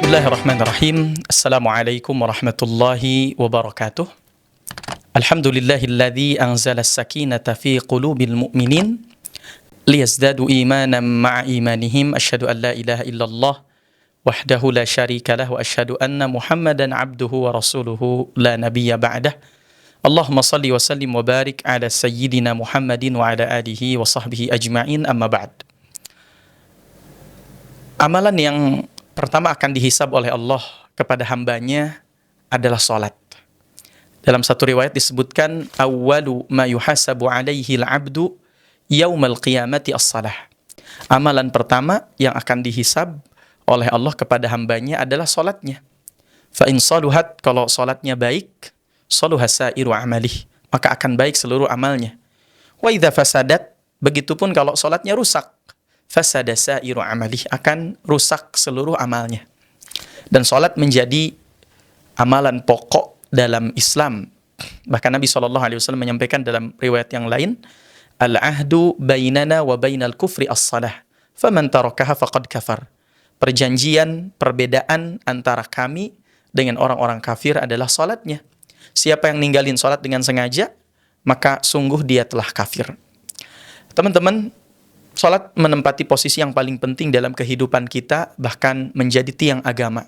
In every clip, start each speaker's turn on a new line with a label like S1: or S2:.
S1: Bismillahirrahmanirrahim. Assalamualaikum warahmatullahi wabarakatuh. Alhamdulillahilladzi anzala as-sakinata fi qulubil mu'minin liyazdadu imanan ma'a imanihim. Asyhadu an la ilaha illallah wahdahu la syarika lah wa asyhadu anna Muhammadan abduhu wa rasuluhu la nabiyya ba'dah. Allahumma salli wa sallim wa barik ala sayyidina Muhammadin wa ala alihi wa sahbihi ajma'in, amma ba'd. Amalan yang pertama akan dihisab oleh Allah kepada hambanya adalah salat. Dalam satu riwayat disebutkan, awwalu ma yuhasabu alaihi al-'abdu yaumal qiyamati as-salah. Amalan pertama yang akan dihisab oleh Allah kepada hambanya adalah salatnya. Fa in saluhat, kalau salatnya baik, saluha sairu amalih, maka akan baik seluruh amalnya. Wa idza fasadat, begitupun kalau salatnya rusak, fasada sairu amalih, akan rusak seluruh amalnya. Dan salat menjadi amalan pokok dalam Islam. Bahkan Nabi SAW menyampaikan dalam riwayat yang lain, al-ahdu bainana wa bainal kufri as-salah, faman tarakaha faqad kafar. Perjanjian, perbedaan antara kami dengan orang-orang kafir adalah salatnya. Siapa yang ninggalin salat dengan sengaja, maka sungguh dia telah kafir. Teman-teman, salat menempati posisi yang paling penting dalam kehidupan kita, bahkan menjadi tiang agama.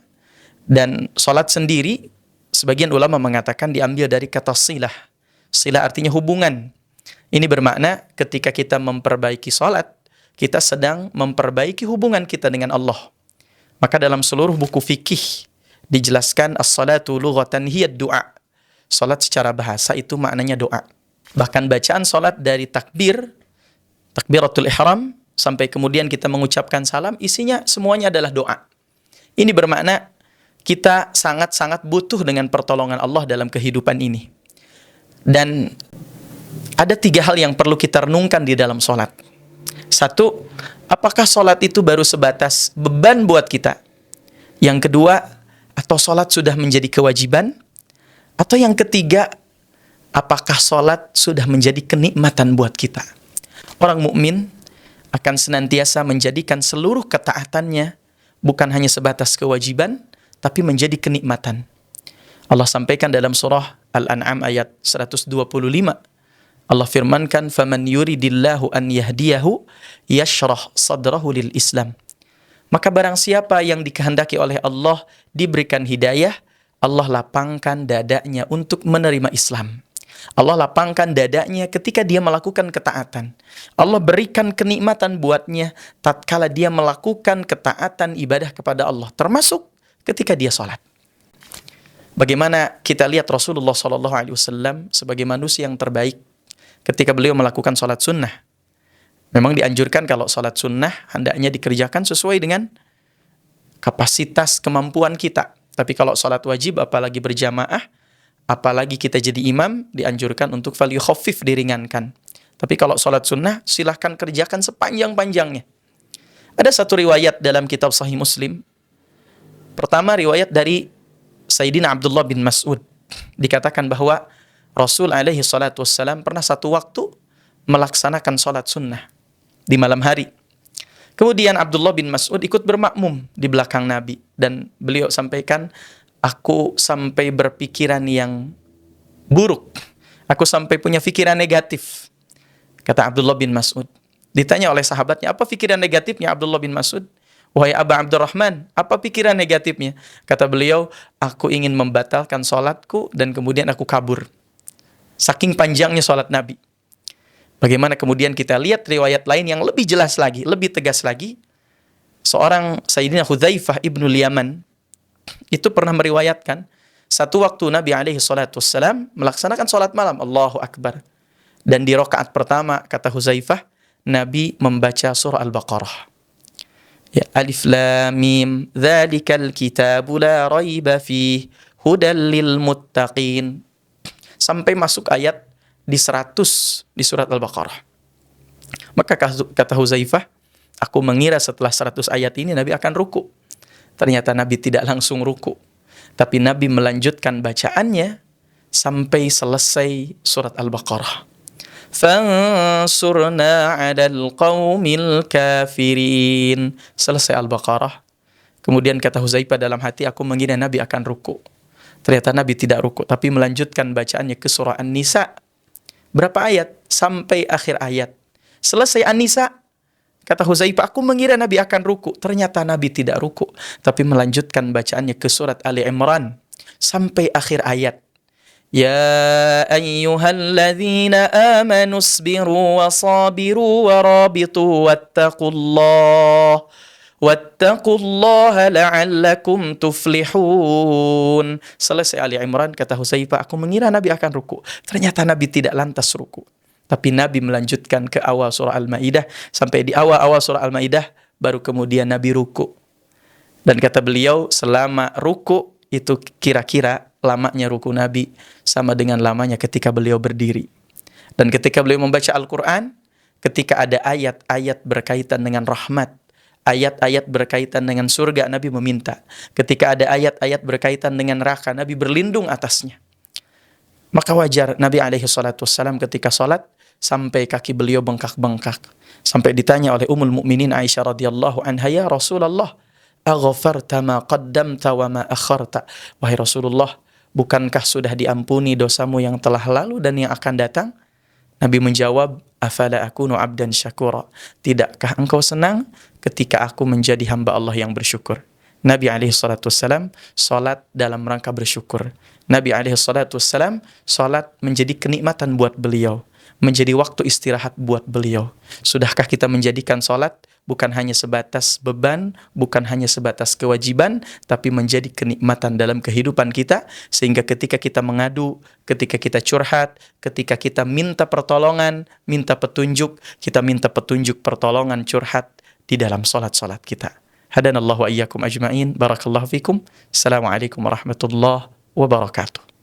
S1: Dan salat sendiri, sebagian ulama mengatakan diambil dari kata silah. Silah artinya hubungan. Ini bermakna ketika kita memperbaiki salat, kita sedang memperbaiki hubungan kita dengan Allah. Maka dalam seluruh buku fikih dijelaskan as-salatu lughatan hiya du'a. Salat secara bahasa itu maknanya doa. Bahkan bacaan salat dari takbiratul ihram sampai kemudian kita mengucapkan salam, isinya semuanya adalah doa. Ini bermakna kita sangat-sangat butuh dengan pertolongan Allah dalam kehidupan ini. Dan ada 3 hal yang perlu kita renungkan di dalam salat. 1, apakah salat itu baru sebatas beban buat kita? Yang kedua, atau salat sudah menjadi kewajiban? Atau yang ketiga, apakah salat sudah menjadi kenikmatan buat kita? Orang mukmin akan senantiasa menjadikan seluruh ketaatannya bukan hanya sebatas kewajiban, tapi menjadi kenikmatan. Allah sampaikan dalam surah Al-An'am ayat 125. Allah firmankan, "Faman yuridillahu an yahdiyahu yashrah sadrahu lil Islam." Maka barang siapa yang dikehendaki oleh Allah diberikan hidayah, Allah lapangkan dadanya untuk menerima Islam. Allah lapangkan dadanya ketika dia melakukan ketaatan. Allah berikan kenikmatan buatnya tatkala dia melakukan ketaatan ibadah kepada Allah, termasuk ketika dia salat. Bagaimana kita lihat Rasulullah SAW sebagai manusia yang terbaik ketika beliau melakukan salat sunnah. Memang dianjurkan kalau salat sunnah hendaknya dikerjakan sesuai dengan kapasitas kemampuan kita. Tapi kalau salat wajib, apalagi berjamaah, apalagi kita jadi imam, dianjurkan untuk falyukhaffif, diringankan. Tapi kalau salat sunnah, silahkan kerjakan sepanjang-panjangnya. Ada satu riwayat dalam kitab Sahih Muslim. Pertama, riwayat dari Sayyidina Abdullah bin Mas'ud. Dikatakan bahwa Rasul alaihi salatu wassalam pernah satu waktu melaksanakan salat sunnah di malam hari. Kemudian Abdullah bin Mas'ud ikut bermakmum di belakang Nabi. Dan beliau sampaikan, aku sampai berpikiran yang buruk. Aku sampai punya pikiran negatif. Kata Abdullah bin Mas'ud. Ditanya oleh sahabatnya, apa pikiran negatifnya Abdullah bin Mas'ud? Wahai Aba Abdurrahman, apa pikiran negatifnya? Kata beliau, aku ingin membatalkan salatku dan kemudian aku kabur. Saking panjangnya salat Nabi. Bagaimana kemudian kita lihat riwayat lain yang lebih jelas lagi, lebih tegas lagi. Seorang Sayyidina Hudzaifah ibnul Yaman itu pernah meriwayatkan, satu waktu Nabi alaihi salatu wassalam melaksanakan salat malam, Allahu Akbar. Dan di rakaat pertama, kata Hudzaifah, Nabi membaca surah Al-Baqarah. Ya, Alif Lam Mim, dzalikal kitabu la raiba fihi, hudal lil muttaqin. Sampai masuk ayat di 100 di surat Al-Baqarah. Maka kata Hudzaifah, aku mengira setelah 100 ayat ini Nabi akan ruku. Ternyata Nabi tidak langsung ruku, tapi Nabi melanjutkan bacaannya sampai selesai surat Al-Baqarah. Fansurna 'alal qaumil kafirin. Selesai Al-Baqarah. Kemudian kata Huzaifah dalam hati, aku mengira Nabi akan ruku. Ternyata Nabi tidak ruku, tapi melanjutkan bacaannya ke surah An-Nisa. Berapa ayat? Sampai akhir ayat. Selesai An-Nisa, kata Huzaifah, aku mengira Nabi akan ruku. Ternyata Nabi tidak ruku, tapi melanjutkan bacaannya ke surat Ali Imran. Sampai akhir ayat. Ya ayyuhalladzina amanu isbiru wa sabiru wa rabitu wattaqullaha la'allakum tuflihun. Selesai Ali Imran, kata Huzaifah, aku mengira Nabi akan ruku. Ternyata Nabi tidak lantas ruku. Tapi Nabi melanjutkan ke awal surah Al-Maidah. Sampai di awal-awal surah Al-Maidah, baru kemudian Nabi ruku. Dan kata beliau, selama ruku itu kira-kira lamanya ruku Nabi sama dengan lamanya ketika beliau berdiri. Dan ketika beliau membaca Al-Quran, ketika ada ayat-ayat berkaitan dengan rahmat, ayat-ayat berkaitan dengan surga, Nabi meminta. Ketika ada ayat-ayat berkaitan dengan neraka, Nabi berlindung atasnya. Maka wajar Nabi SAW ketika sholat, sampai kaki beliau bengkak-bengkak. Sampai ditanya oleh Ummul Mukminin Aisyah radhiyallahu anha, ya Rasulullah, aghfarta ma qaddamta wa ma akharta. Wahai Rasulullah, bukankah sudah diampuni dosamu yang telah lalu dan yang akan datang? Nabi menjawab, afala akunu abdan syakura. Tidakkah engkau senang ketika aku menjadi hamba Allah yang bersyukur? Nabi SAW salat dalam rangka bersyukur. Nabi SAW salat menjadi kenikmatan buat beliau, menjadi waktu istirahat buat beliau. Sudahkah kita menjadikan salat bukan hanya sebatas beban, bukan hanya sebatas kewajiban, tapi menjadi kenikmatan dalam kehidupan kita, sehingga ketika kita mengadu, ketika kita curhat, ketika kita minta pertolongan, minta petunjuk, kita minta petunjuk, pertolongan, curhat di dalam salat-salat kita. Hadanallahu wa iyyakum ajma'in. Barakallahu fikum. Assalamualaikum warahmatullahi wabarakatuh.